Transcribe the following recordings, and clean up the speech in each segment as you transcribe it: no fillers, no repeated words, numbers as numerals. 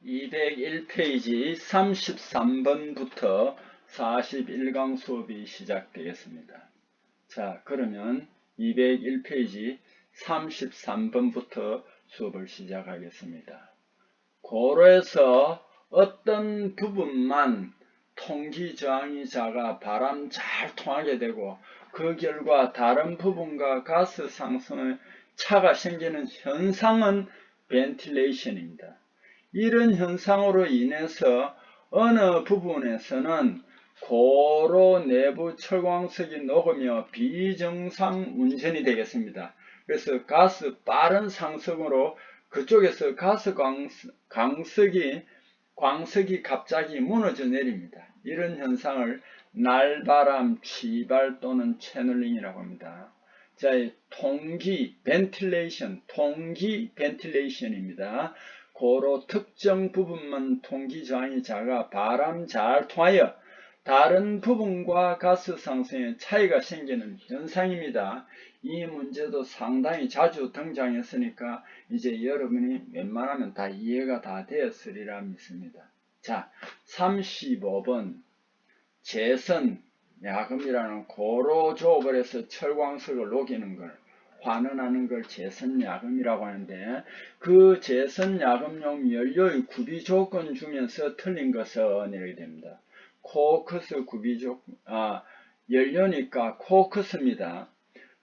201페이지 33번부터 41강 수업이 시작되겠습니다. 자, 그러면 201페이지 33번부터 수업을 시작하겠습니다. 고로에서 어떤 부분만 통기저항이 작아 바람 잘 통하게 되고 그 결과 다른 부분과 가스 상승의 차가 생기는 현상은 벤틸레이션입니다. 이런 현상으로 인해서 어느 부분에서는 고로 내부 철광석이 녹으며 비정상 운전이 되겠습니다. 그래서 가스 빠른 상승으로 그쪽에서 가스 광석이 갑자기 무너져 내립니다. 이런 현상을 날바람, 취발 또는 채널링이라고 합니다. 자, 통기 벤틸레이션입니다. 고로 특정 부분만 통기 저항이 작아 바람 잘 통하여 다른 부분과 가스 상승의 차이가 생기는 현상입니다. 이 문제도 상당히 자주 등장했으니까 이제 여러분이 웬만하면 다 이해가 다 되었으리라 믿습니다. 자, 35번 재선 야금이라는 고로 조업을 해서 철광석을 녹이는 걸 환원하는 걸 재선야금이라고 하는데, 그 재선야금용 연료의 구비 조건 중에서 틀린 것은 이렇게 됩니다. 코크스 구비 조건, 연료니까 코크스입니다.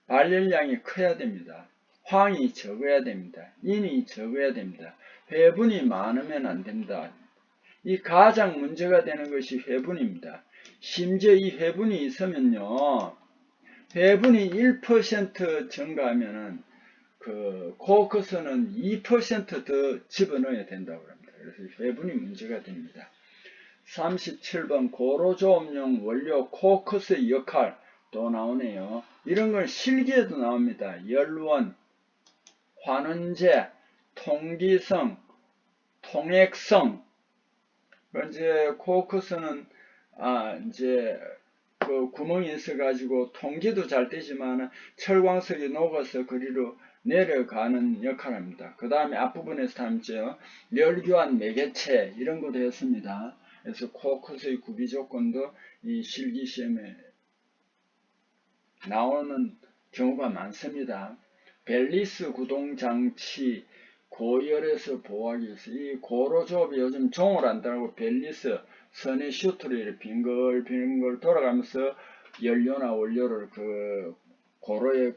발열량이 커야 됩니다. 황이 적어야 됩니다. 인이 적어야 됩니다. 회분이 많으면 안 됩니다. 이 가장 문제가 되는 것이 회분입니다. 심지어 이 회분이 있으면요, 회분이 1% 증가하면은 그 코크스는 2% 더 집어넣어야 된다고 합니다. 그래서 회분이 문제가 됩니다. 37번 고로조업용 원료 코크스의 역할 또 나오네요. 이런 걸 실기에도 나옵니다. 열원, 환원제, 통기성, 통액성. 이제 코크스는 이제 그 구멍이 있어가지고 통기도 잘 되지만 철광석이 녹아서 그리로 내려가는 역할을 합니다. 그 다음에 앞부분에서 담죠. 열교환 매개체 이런 것도 했습니다. 그래서 코크스의 구비 조건도 이 실기 시험에 나오는 경우가 많습니다. 벨리스 구동장치 고열에서 보호하기 위해서 이 고로조업이 요즘 종을 한다고 벨리스 선의 슈트를 빙글빙글 돌아가면서 연료나 원료를 그 고로에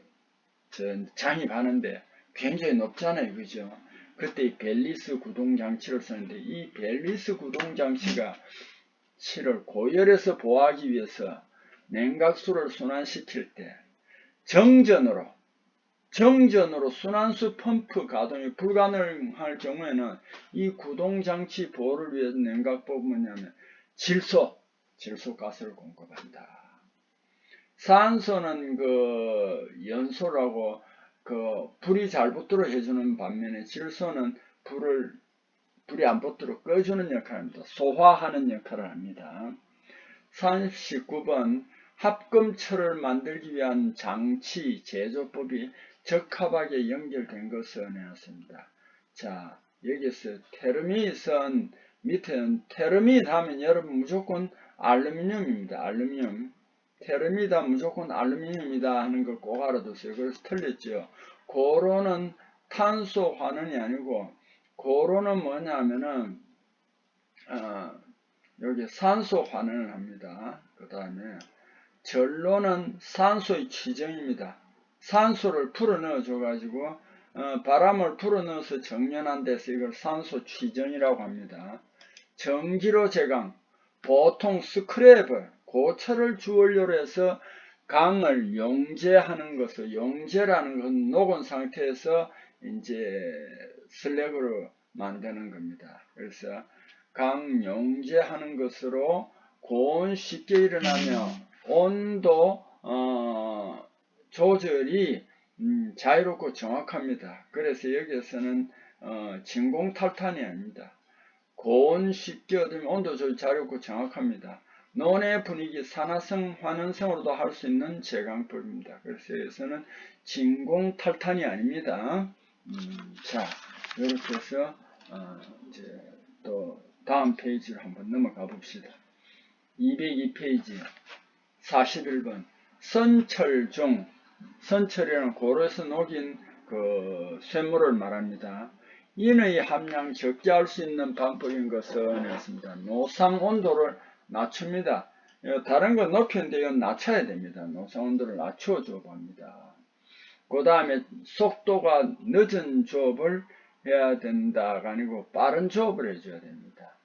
장입하는데 굉장히 높잖아요. 그죠? 그때 이 벨리스 구동장치를 쓰는데 이 벨리스 구동장치가 실을 고열에서 보호하기 위해서 냉각수를 순환시킬 때 정전으로 순환수 펌프 가동이 불가능할 경우에는 이 구동장치 보호를 위해서 냉각법은 뭐냐면 질소가스를 공급한다. 산소는 그 연소라고 그 불이 잘 붙도록 해주는 반면에 질소는 불이 안 붙도록 꺼주는 역할을 합니다. 소화하는 역할을 합니다. 39번 합금철을 만들기 위한 장치 제조법이 적합하게 연결된 것을 내놨습니다. 자, 여기서 테르밋은 밑에는 테르밋 하면 여러분 무조건 알루미늄입니다. 알루미늄. 테르밋은 무조건 알루미늄이다 하는 걸 꼭 알아두세요. 그래서 틀렸죠. 고로는 탄소 환원이 아니고 고로는 뭐냐면은 여기 산소 환원을 합니다. 그 다음에 전로는 산소의 취정입니다. 산소를 풀어넣어 줘가지고 바람을 풀어넣어서 정연한 데서 이걸 산소 취정이라고 합니다. 전기로 제강, 보통 스크랩을 고철을 주원료로 해서 강을 용제하는 것을, 용제라는 건 녹은 상태에서 이제 슬랙으로 만드는 겁니다. 그래서 강 용제하는 것으로 고온 쉽게 일어나며 온도 조절이 자유롭고 정확합니다. 그래서 여기에서는 진공탈탄이 아닙니다. 고온 쉽게 얻으면 온도 조절 자유롭고 정확합니다. 논의 분위기 산화성, 환원성으로도 할 수 있는 제강법입니다. 그래서 여기서는 진공탈탄이 아닙니다. 자, 이렇게 해서 이제 또 다음 페이지로 한번 넘어가 봅시다. 202페이지 41번 선철 중, 선철이라는 고로에서 녹인 그 쇠물을 말합니다. 인의 함량 적게 할 수 있는 방법인 것은 했습니다. 노상 온도를 낮춥니다. 다른 거 높였는데 이건 낮춰야 됩니다. 노상 온도를 낮추어 줘 봅니다. 그 다음에 속도가 늦은 조업을 해야 된다가 아니고 빠른 조업을 해줘야 됩니다.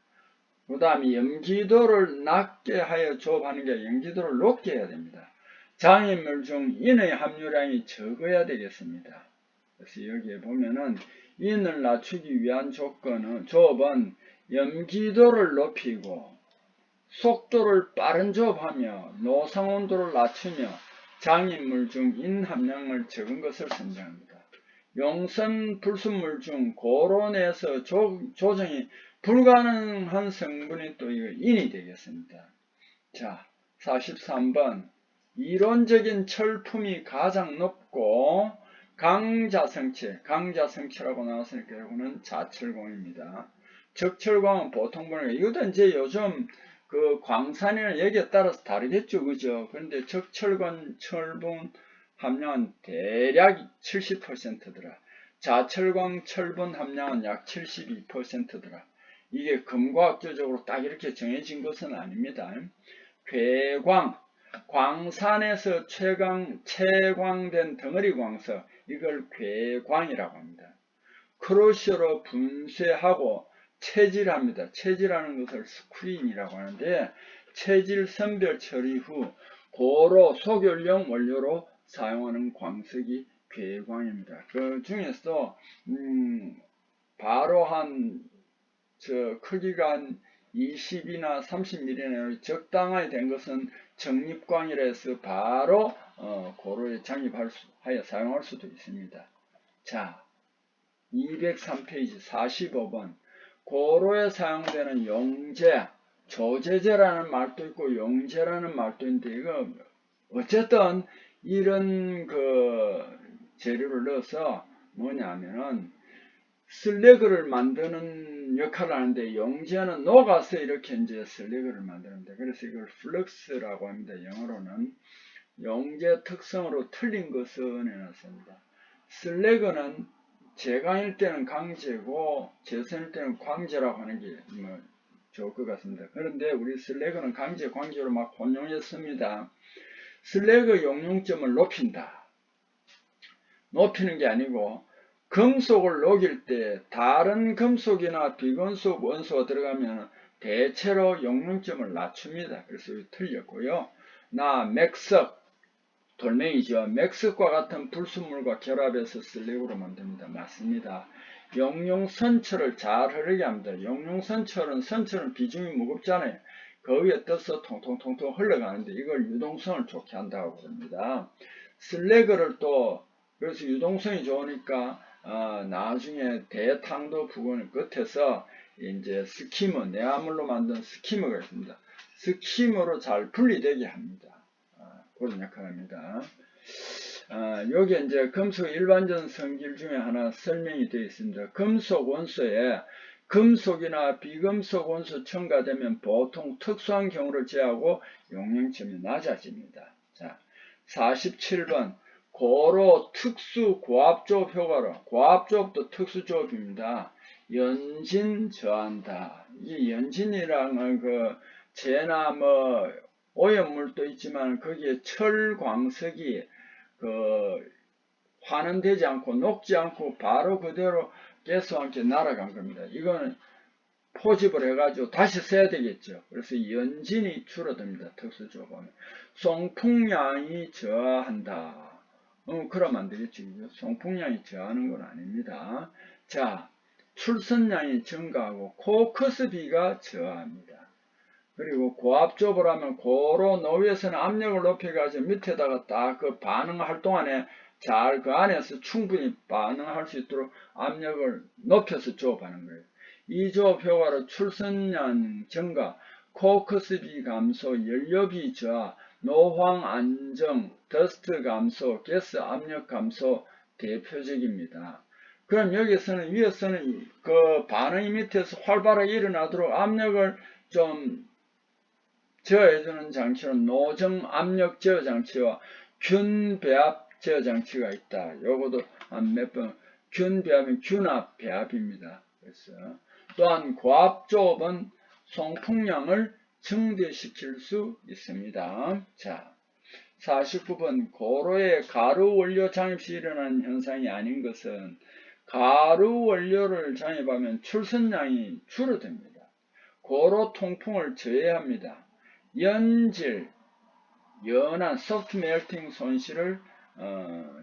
그 다음에 염기도를 낮게 하여 조업하는 게 염기도를 높게 해야 됩니다. 장애물 중 인의 함유량이 적어야 되겠습니다. 그래서 여기에 보면은 인을 낮추기 위한 조건은 조업은 염기도를 높이고 속도를 빠른 조업하며 노상온도를 낮추며 장애물 중 인 함량을 적은 것을 선정합니다. 용선 불순물 중 고론에서 조정이 불가능한 성분이 또 이거 인이 되겠습니다. 자, 43번 이론적인 철품이 가장 높고 강자성체라고 나왔으니까 이거는 자철광입니다. 적철광은 보통 보니까 이것도 이제 요즘 그 광산이나 여기에 따라서 다르겠죠, 그죠? 그런데 적철광 철분 함량은 대략 70%더라. 자철광 철분 함량은 약 72%더라. 이게 금과학적으로 딱 이렇게 정해진 것은 아닙니다. 괴광, 광산에서 채광된 덩어리 광석, 이걸 괴광이라고 합니다. 크로시어로 분쇄하고 체질합니다. 체질하는 것을 스크린이라고 하는데 체질 선별 처리 후 고로 소결용 원료로 사용하는 광석이 괴광입니다. 그 중에서 바로 크기가 한 20이나 30mm나 적당하게 된 것은 정립광이라 해서 바로 고로에 장입하여 사용할 수도 있습니다. 자, 203페이지 45번 고로에 사용되는 용제, 조제제라는 말도 있고 용제라는 말도 있는데 이거 어쨌든 이런 그 재료를 넣어서 뭐냐면은 슬래그를 만드는 역할을 하는데 용제는 녹아서 이렇게 이제 슬래그를 만드는데 그래서 이걸 플럭스라고 합니다. 영어로는 용제 특성으로 틀린 것은 해놨습니다. 슬래그는 제광일 때는 강제고 제선일 때는 광제라고 하는 게 좋을 것 같습니다. 그런데 우리 슬래그는 강제, 광제로 막 혼용했습니다. 슬래그 용융점을 높인다. 높이는 게 아니고 금속을 녹일 때 다른 금속이나 비금속 원소가 들어가면 대체로 용융점을 낮춥니다. 그래서 틀렸고요. 맥석, 돌멩이죠. 맥석과 같은 불순물과 결합해서 슬래그로 만듭니다. 맞습니다. 용융선철을 잘 흐르게 합니다. 선철은 비중이 무겁잖아요. 그 위에 떠서 통통통통 흘러가는데 이걸 유동성을 좋게 한다고 그럽니다. 슬래그를 또 그래서 유동성이 좋으니까 나중에 대탕도 부근 끝에서 이제 스키머, 내화물로 만든 스키머가 있습니다. 스키머로 잘 분리되게 합니다. 그런 역할을 합니다. 여기 이제 금속 일반적 성질 중에 하나 설명이 되어 있습니다. 금속 원소에 금속이나 비금속 원소 첨가되면 보통 특수한 경우를 제하고 용량점이 낮아집니다. 자, 47번 고로 특수 고압조업 효과로 고압조업도 특수조업입니다. 연진 저한다. 이 연진이랑은 그 재나 오염물도 있지만 거기에 철광석이 환원되지 않고 녹지 않고 바로 그대로 가스와 함께 날아간 겁니다. 이거는 포집을 해가지고 다시 써야 되겠죠. 그래서 연진이 줄어듭니다. 특수조업은. 송풍량이 저하한다. 그러면 안 되겠죠. 송풍량이 저하는 건 아닙니다. 자, 출선량이 증가하고 코크스비가 저하합니다. 그리고 고압조업을 하면 고로 노위에서는 압력을 높여가지고 밑에다가 딱 그 반응할 동안에 잘 그 안에서 충분히 반응할 수 있도록 압력을 높여서 조업하는 거예요. 이 조업 효과로 출선량 증가, 코크스비 감소, 연료비 저하, 노황 안정, 더스트 감소, 가스 압력 감소 대표적입니다. 그럼 여기서는 위에서는 그 반응이 밑에서 활발하게 일어나도록 압력을 좀 저해주는 장치는 노정 압력 제어 장치와 균 배합 제어 장치가 있다. 요것도 한 몇 번 균 배합은 균합 배합입니다. 그래서 또한 고압 조업은 송풍량을 증대시킬 수 있습니다. 자, 49번 고로의 가루 원료 장입 시 일어나는 현상이 아닌 것은 가루 원료를 장입하면 출선량이 줄어듭니다. 고로 통풍을 저해합니다. 연질, 연한 소프트 멜팅 손실을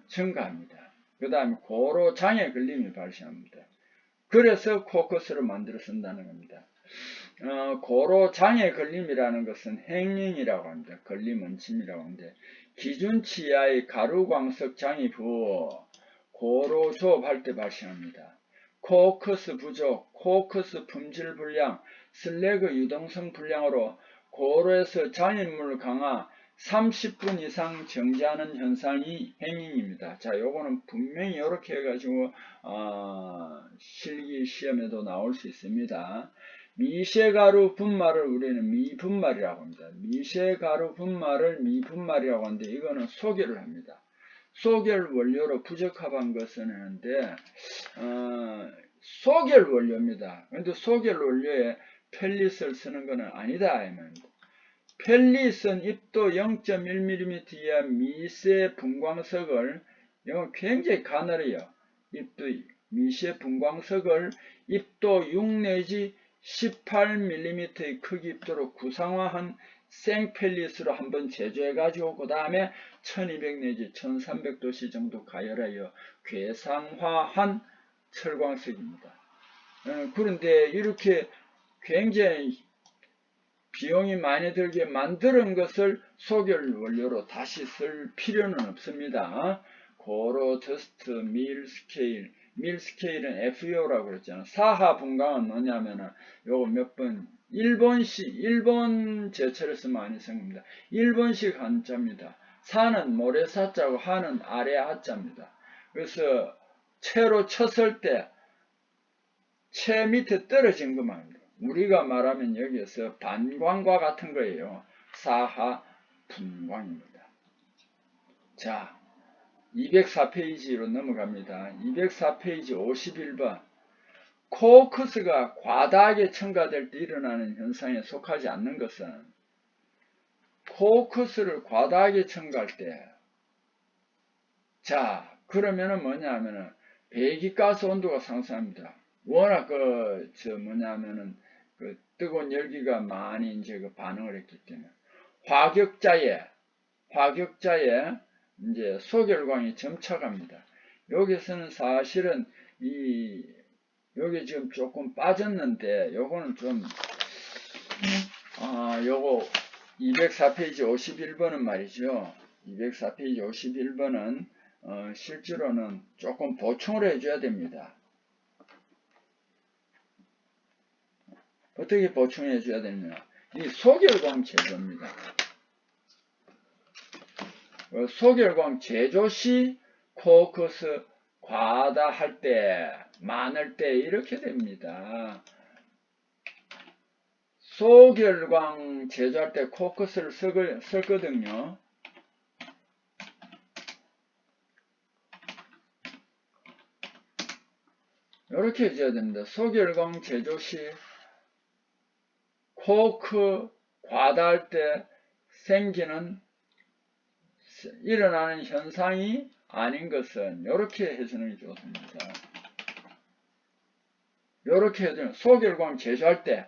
증가합니다. 그 다음에 고로 장애 걸림이 발생합니다. 그래서 코커스를 만들어 쓴다는 겁니다. 고로 장애 걸림이라는 것은 행링이라고 합니다. 걸림은 침이라고 하는데 기준치 이하의 가루광석 장입 후 고로 조업할 때 발생합니다. 코커스 부족, 코커스 품질 불량, 슬래그 유동성 불량으로 고로에서 장입물 강화 30분 이상 정지하는 현상이 행잉입니다. 자, 요거는 분명히 이렇게 해가지고 실기 시험에도 나올 수 있습니다. 미쉐가루 분말을 우리는 미분말이라고 합니다. 미쉐가루 분말을 미분말이라고 하는데 이거는 소결을 합니다. 소결 원료로 부적합한 것은 하는데 소결 원료입니다. 그런데 소결 원료에 펠릿을 쓰는 것은 아니다 이 말입니다. 펠릿은 입도 0.1mm 이하 미세 분광석을 이건 굉장히 가늘어요. 입도 미세 분광석을 입도 6 내지 18mm의 크기 입도로 구상화한 생펠릿으로 한번 제조해 가지고 그 다음에 1200 내지 1300도씨 정도 가열하여 괴상화한 철광석입니다. 그런데 이렇게 굉장히 비용이 많이 들게 만드는 것을 소결 원료로 다시 쓸 필요는 없습니다. 고로, 저스트, 밀 스케일, 밀 스케일은 FEO라고 그랬잖아. 사하 분광은 뭐냐면은 요거 몇 번 일본 제철에서 많이 쓴 겁니다. 일본식 한자입니다. 사는 모래사자고 하는 아래 하자입니다. 그래서 채로 쳤을 때 채 밑에 떨어진 것만 우리가 말하면 여기에서 반광과 같은 거예요. 사하 분광입니다. 자, 204페이지로 넘어갑니다. 204페이지 51번. 코크스가 과다하게 첨가될 때 일어나는 현상에 속하지 않는 것은 코크스를 과다하게 첨가할 때 자, 그러면은 뭐냐 하면은 배기가스 온도가 상승합니다. 워낙 그 뜨거운 열기가 많이 이제 그 반응을 했기 때문에 화격자에 이제 소결광이 점차갑니다. 여기서는 사실은 여기 지금 조금 빠졌는데 요거는 좀 요거 204페이지 51번은 말이죠. 204페이지 51번은 실제로는 조금 보충을 해줘야 됩니다. 어떻게 보충해 줘야 되느냐. 이 소결광 제조입니다. 소결광 제조 시 코크스 과다할 때, 많을 때 이렇게 됩니다. 소결광 제조할 때 코크스를 썼거든요. 이렇게 해줘야 됩니다. 소결광 제조 시 코크 과다할 때 일어나는 현상이 아닌 것은 이렇게 해주는 게 좋습니다. 이렇게 해주면 소결광 제조할 때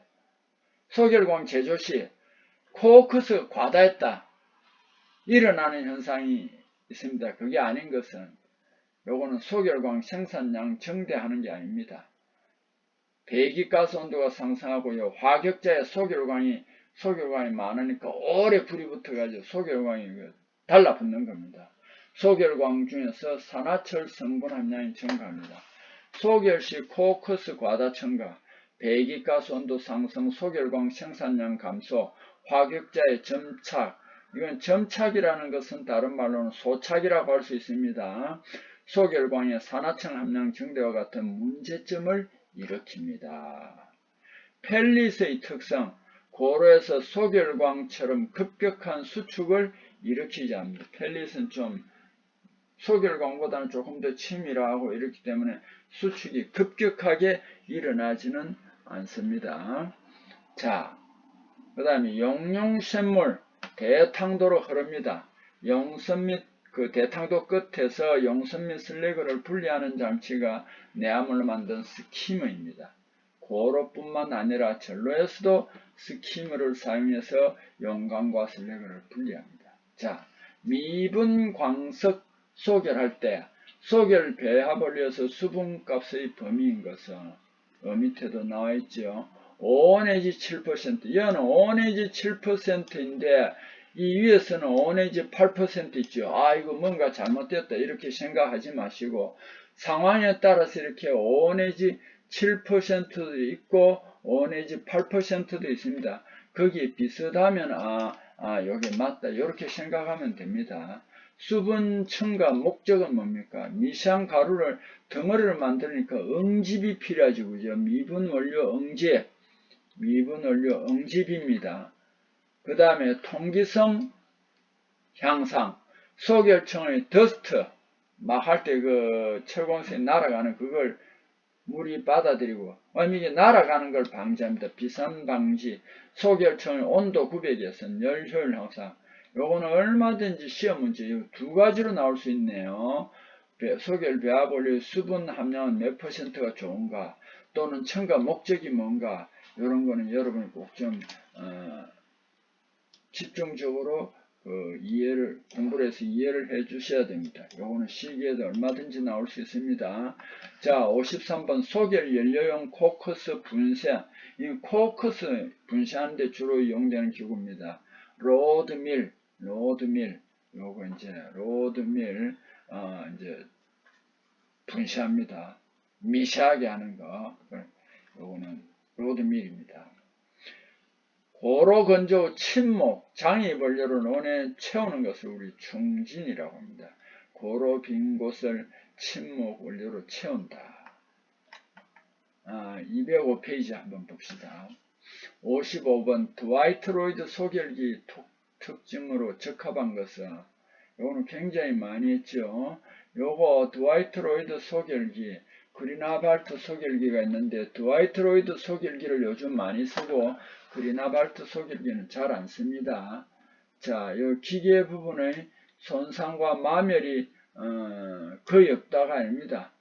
소결광 제조 시 코크스 과다했다 일어나는 현상이 있습니다. 그게 아닌 것은 요거는 소결광 생산량 증대하는 게 아닙니다. 배기가스 온도가 상승하고요. 화격자의 소결광이 많으니까 오래 불이 붙어가지고 소결광이 달라붙는 겁니다. 소결광 중에서 산화철 성분 함량이 증가합니다. 소결 시 코크스 과다 첨가, 배기가스 온도 상승, 소결광 생산량 감소, 화격자의 점착, 이건 점착이라는 것은 다른 말로는 소착이라고 할 수 있습니다. 소결광의 산화층 함량 증대와 같은 문제점을 일으킵니다. 펠릿의 특성, 고로에서 소결광처럼 급격한 수축을 일으키지 않습니다. 펠릿은 좀 소결광보다는 조금 더 치밀하고 이렇기 때문에 수축이 급격하게 일어나지는 않습니다. 자, 그 다음에 용융샘물 대탕도로 흐릅니다. 용선 및 그 대탕도 끝에서 용선 및 슬래그를 분리하는 장치가 내암을 만든 스키머입니다. 고로뿐만 아니라 전로에서도 스키머를 사용해서 용광과 슬래그를 분리합니다. 자, 미분 광석 소결할 때 소결 배합 원리에서 수분값의 범위인 것은 밑에도 나와 있죠. 5 내지 7%, 얘는 5 내지 7%인데 이 위에서는 5 내지 8% 있죠. 아, 이거 뭔가 잘못됐다 이렇게 생각하지 마시고 상황에 따라서 이렇게 5 내지 7%도 있고 5 내지 8%도 있습니다. 거기 비슷하면 여기 맞다 이렇게 생각하면 됩니다. 수분 첨가 목적은 뭡니까? 미세한 가루를 덩어리를 만드니까 응집이 필요하죠. 그죠? 미분 원료 응집, 미분 원료 응집입니다. 그 다음에 통기성 향상, 소결층의 더스트, 막 할 때 그 철광석이 날아가는 그걸 물이 받아들이고, 이게 날아가는 걸 방지합니다. 비산 방지, 소결층의 온도 구백에서 열 효율 향상. 요거는 얼마든지 시험 문제 두 가지로 나올 수 있네요. 소결 배합 원료의 수분 함량은 몇 %가 좋은가, 또는 첨가 목적이 뭔가, 이런 거는 여러분이 꼭 좀 집중적으로 공부를 해서 이해를 해 주셔야 됩니다. 요거는 실기에도 얼마든지 나올 수 있습니다. 자, 53번 소결 연료용 코크스 분쇄. 이 코크스 분쇄하는 데 주로 이용되는 기구입니다. 로드밀. 요거 이제 로드밀 이제 분쇄합니다. 미세하게 하는 거. 요거는 로드밀입니다. 고로 건조 침목, 장이 벌레로 논에 채우는 것을 우리 충진이라고 합니다. 고로 빈 곳을 침목 원료로 채운다. 205페이지 한번 봅시다. 55번 드와이트로이드 소결기 특징으로 적합한 것은, 요거는 굉장히 많이 했죠. 요거 드와이트로이드 소결기, 그리나발트 소결기가 있는데 드와이트로이드 소결기를 요즘 많이 쓰고 그리나발트 소결기는 잘 안 씁니다. 자, 이 기계 부분의 손상과 마멸이 거의 없다가 아닙니다.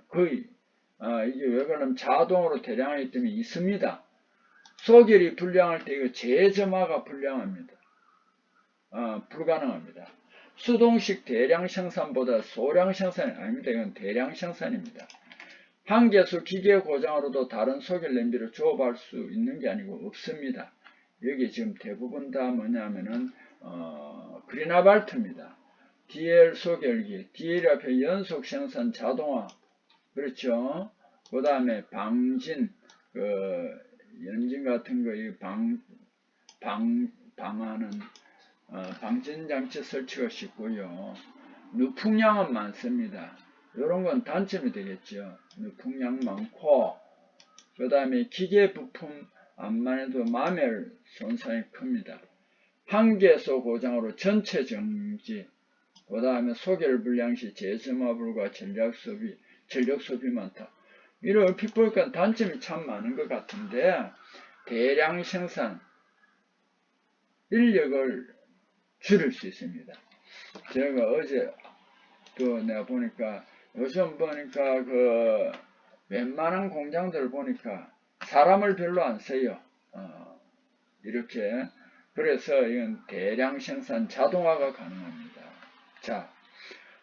거의 이게 왜 그러냐면 자동으로 대량하기 때문에 있습니다. 소결이 불량할 때 이거 재점화가 불량합니다. 불가능합니다. 수동식 대량 생산보다 소량 생산이 아닙니다. 이건 대량 생산입니다. 한 개수 기계 고장으로도 다른 소결 냄비를 조업할 수 있는 게 아니고 없습니다. 여기 지금 대부분 다 뭐냐면은 그리나발트입니다. DL 소결기, DL 앞에 연속 생산 자동화, 그렇죠. 그 다음에 방진, 연진 같은 거 방하는 방진장치 설치가 쉽고요. 누풍량은 많습니다. 이런 건 단점이 되겠죠. 누풍량 많고, 그 다음에 기계 부품 암만 해도 마멸 손상이 큽니다. 한 개소 고장으로 전체 정지, 그 다음에 소결 불량 시 재점화 불가 전력 소비 많다. 이런 얼핏 보니까 단점이 참 많은 것 같은데, 대량 생산, 인력을 줄일 수 있습니다. 제가 어제 내가 보니까 요즘 보니까 웬만한 공장들 보니까 사람을 별로 안 써요. 이렇게. 그래서 이건 대량 생산 자동화가 가능합니다. 자,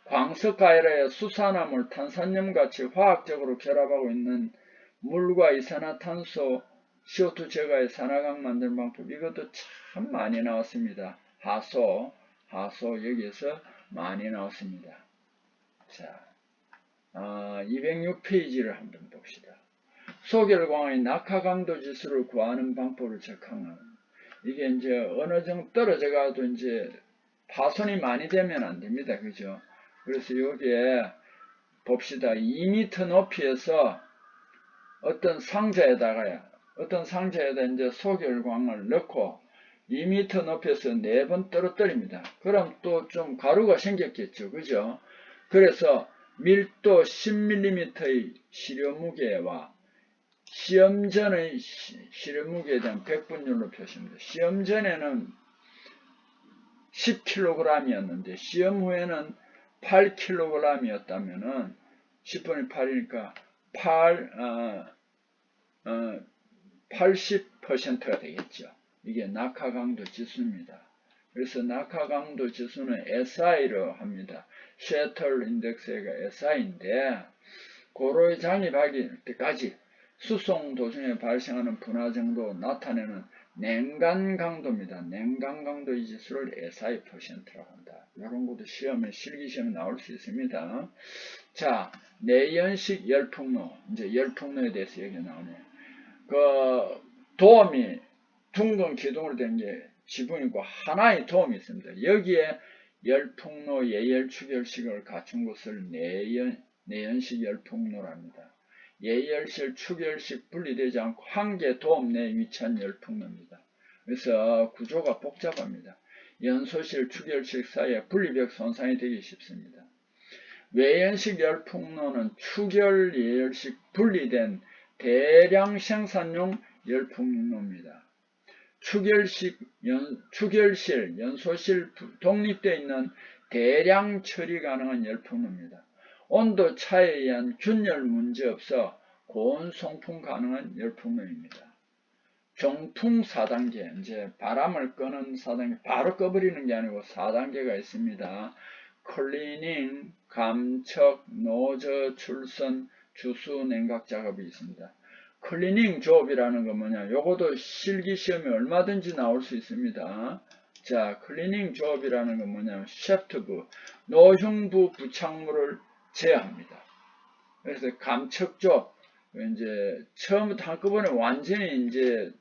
광석 가열에 수산화물, 탄산염 같이 화학적으로 결합하고 있는 물과 이산화탄소, CO2 제거의 산화강 만드는 방법, 이것도 참 많이 나왔습니다. 하소 여기에서 많이 나왔습니다. 자, 206페이지를 한번 봅시다. 소결광의 낙하 강도 지수를 구하는 방법을 적항하는, 이게 이제 어느 정도 떨어져 가도 이제 파손이 많이 되면 안 됩니다. 그죠? 그래서 여기에 봅시다. 2m 높이에서 어떤 상자에다가 이제 소결광을 넣고 2m 높이에서 4번 떨어뜨립니다. 그럼 또 좀 가루가 생겼겠죠. 그죠? 그래서 밀도 10mm의 시료무게와 시험 전의 시료무게에 대한 백분율로 표시합니다. 시험 전에는 10kg이었는데 시험 후에는 8kg이었다면은 10분의 8이니까 80%가 되겠죠. 이게 낙하 강도 지수입니다. 그래서 낙하 강도 지수는 SI로 합니다. 셰틀 인덱스가 SI인데 고로에 장입하기 때까지 수송 도중에 발생하는 분화 정도 나타내는 냉간 강도입니다. 냉간 강도 이 지수를 SI%라고 한다. 이런 것도 시험에 실기시험에 나올 수 있습니다. 자, 내연식 열풍로, 이제 열풍로에 대해서 얘기 나오네요. 도움이 둥근 기둥으로 된 게 지붕이고 하나의 도움이 있습니다. 여기에 열풍로 예열 추결식을 갖춘 것을 내연식 열풍로랍니다. 예열식 추결식 분리되지 않고 한 개 도움 내에 위치한 열풍로입니다. 그래서 구조가 복잡합니다. 연소실 추결식 사이에 분리벽 손상이 되기 쉽습니다. 외연식 열풍로는 추결 예열식 분리된 대량 생산용 열풍로입니다. 추결실, 연소실 독립되어 있는 대량 처리 가능한 열풍로입니다. 온도 차에 의한 균열 문제 없어 고온 송풍 가능한 열풍로입니다. 정풍 4단계, 이제 바람을 끄는 4단계, 바로 꺼버리는 게 아니고 4단계가 있습니다. 클리닝, 감척, 노저, 출선, 주수, 냉각 작업이 있습니다. 클리닝 조업이라는 건 뭐냐? 요것도 실기시험에 얼마든지 나올 수 있습니다. 자, 클리닝 조업이라는 건 뭐냐면 셰프트부, 노흉부 부착물을 제어합니다. 그래서 감척조업, 이제 처음부터 한꺼번에 완전히 이제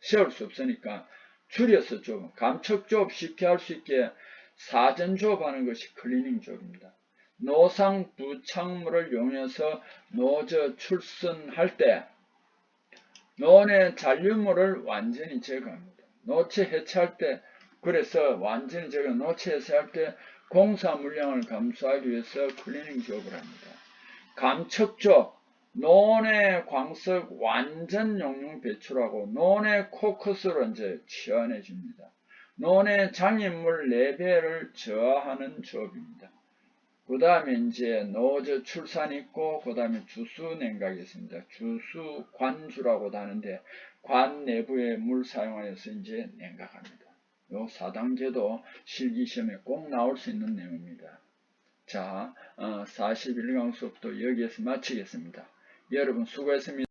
세울 수 없으니까 줄여서 좀 감척조업 쉽게 할 수 있게 사전 조업하는 것이 클리닝 조업입니다. 노상 부착물을 이용해서 노저 출선할 때 논의 잔류물을 완전히 제거합니다. 노체 해체할 때, 그래서 완전히 제거, 노체 해체할 때 공사 물량을 감소하기 위해서 클리닝 조업을 합니다. 감척조, 논의 광석 완전 용융 배출하고 논의 코커스로 이제 치환해 줍니다. 논의 장애물 4배를 저하하는 조업입니다. 그 다음에 이제 노저 출산 있고, 그 다음에 주수 냉각이 있습니다. 주수 관주라고도 하는데, 관 내부에 물 사용하여서 이제 냉각합니다. 요 4단계도 실기시험에 꼭 나올 수 있는 내용입니다. 자, 41강 수업도 여기에서 마치겠습니다. 여러분 수고했습니다.